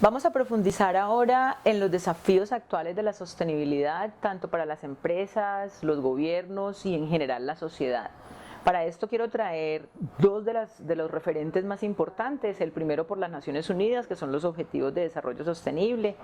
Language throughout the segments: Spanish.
Vamos a profundizar ahora en los desafíos actuales de la sostenibilidad, tanto para las empresas, los gobiernos y en general la sociedad. Para esto quiero traer dos de los referentes más importantes, el primero por las Naciones Unidas, que son los Objetivos de Desarrollo Sostenible,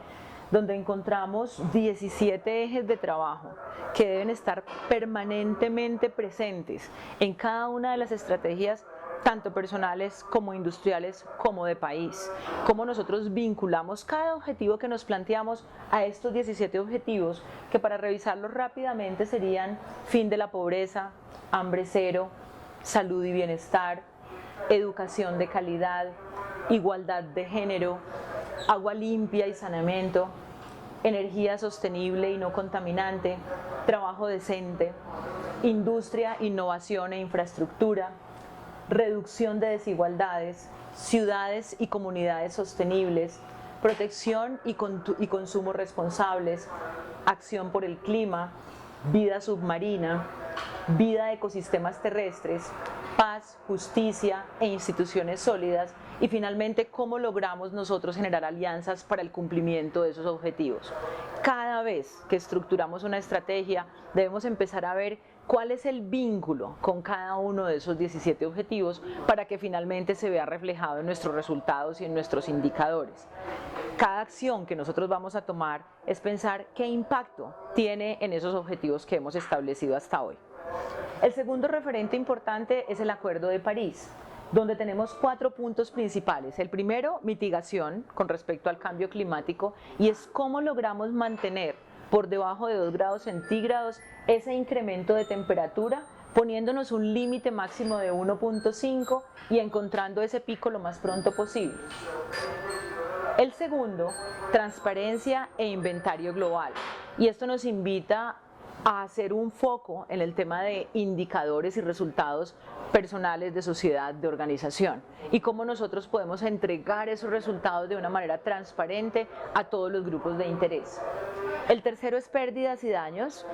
donde encontramos 17 ejes de trabajo que deben estar permanentemente presentes en cada una de las estrategias, tanto personales como industriales como de país. Cómo nosotros vinculamos cada objetivo que nos planteamos a estos 17 objetivos, que para revisarlos rápidamente serían fin de la pobreza, hambre cero, salud y bienestar, educación de calidad, igualdad de género, agua limpia y saneamiento, energía sostenible y no contaminante, trabajo decente, industria, innovación e infraestructura, reducción de desigualdades, ciudades y comunidades sostenibles, protección y consumo responsables, acción por el clima, vida submarina, vida de ecosistemas terrestres, paz, justicia e instituciones sólidas, y finalmente cómo logramos nosotros generar alianzas para el cumplimiento de esos objetivos. Cada vez que estructuramos una estrategia debemos empezar a ver cuál es el vínculo con cada uno de esos 17 objetivos para que finalmente se vea reflejado en nuestros resultados y en nuestros indicadores. Cada acción que nosotros vamos a tomar es pensar qué impacto tiene en esos objetivos que hemos establecido hasta hoy. El segundo referente importante es el Acuerdo de París, donde tenemos 4 puntos principales. El primero, mitigación con respecto al cambio climático, y es cómo logramos mantener por debajo de 2 grados centígrados ese incremento de temperatura, poniéndonos un límite máximo de 1.5 y encontrando ese pico lo más pronto posible. El segundo, transparencia e inventario global, y esto nos invita a hacer un foco en el tema de indicadores y resultados personales de sociedad, de organización, y cómo nosotros podemos entregar esos resultados de una manera transparente a todos los grupos de interés. El tercero es pérdidas y daños,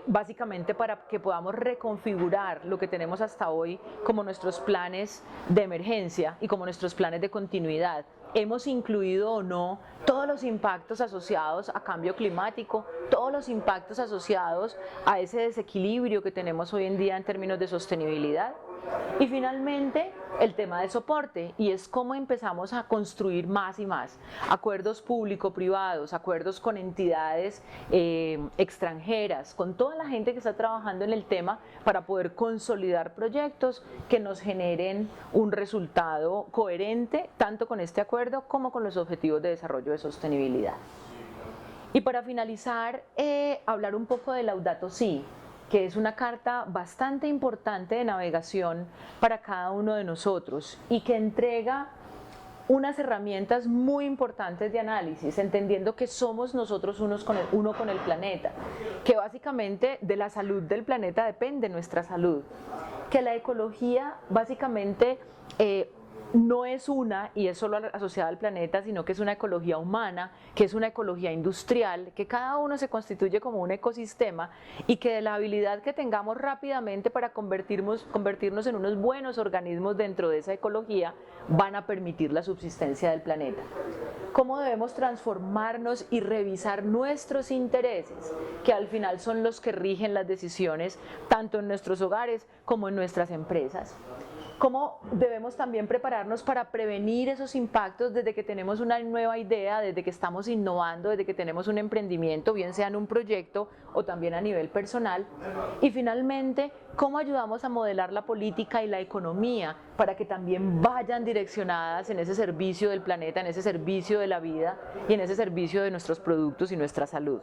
básicamente para que podamos reconfigurar lo que tenemos hasta hoy como nuestros planes de emergencia y como nuestros planes de continuidad. Hemos incluido o no todos los impactos asociados a cambio climático, todos los impactos asociados a ese desequilibrio que tenemos hoy en día en términos de sostenibilidad. Y finalmente el tema de soporte, y es cómo empezamos a construir más y más acuerdos público-privados, acuerdos con entidades extranjeras, con toda la gente que está trabajando en el tema para poder consolidar proyectos que nos generen un resultado coherente tanto con este acuerdo como con los objetivos de desarrollo de sostenibilidad. Y para finalizar, hablar un poco de Laudato Si, que es una carta bastante importante de navegación para cada uno de nosotros y que entrega unas herramientas muy importantes de análisis, entendiendo que somos nosotros uno con el planeta, que básicamente de la salud del planeta depende nuestra salud, que la ecología básicamente no es una y es solo asociada al planeta, sino que es una ecología humana, que es una ecología industrial, que cada uno se constituye como un ecosistema y que de la habilidad que tengamos rápidamente para convertirnos en unos buenos organismos dentro de esa ecología van a permitir la subsistencia del planeta. Cómo debemos transformarnos y revisar nuestros intereses, que al final son los que rigen las decisiones tanto en nuestros hogares como en nuestras empresas. Cómo debemos también prepararnos para prevenir esos impactos desde que tenemos una nueva idea, desde que estamos innovando, desde que tenemos un emprendimiento, bien sea en un proyecto o también a nivel personal. Y finalmente, cómo ayudamos a modelar la política y la economía para que también vayan direccionadas en ese servicio del planeta, en ese servicio de la vida y en ese servicio de nuestros productos y nuestra salud.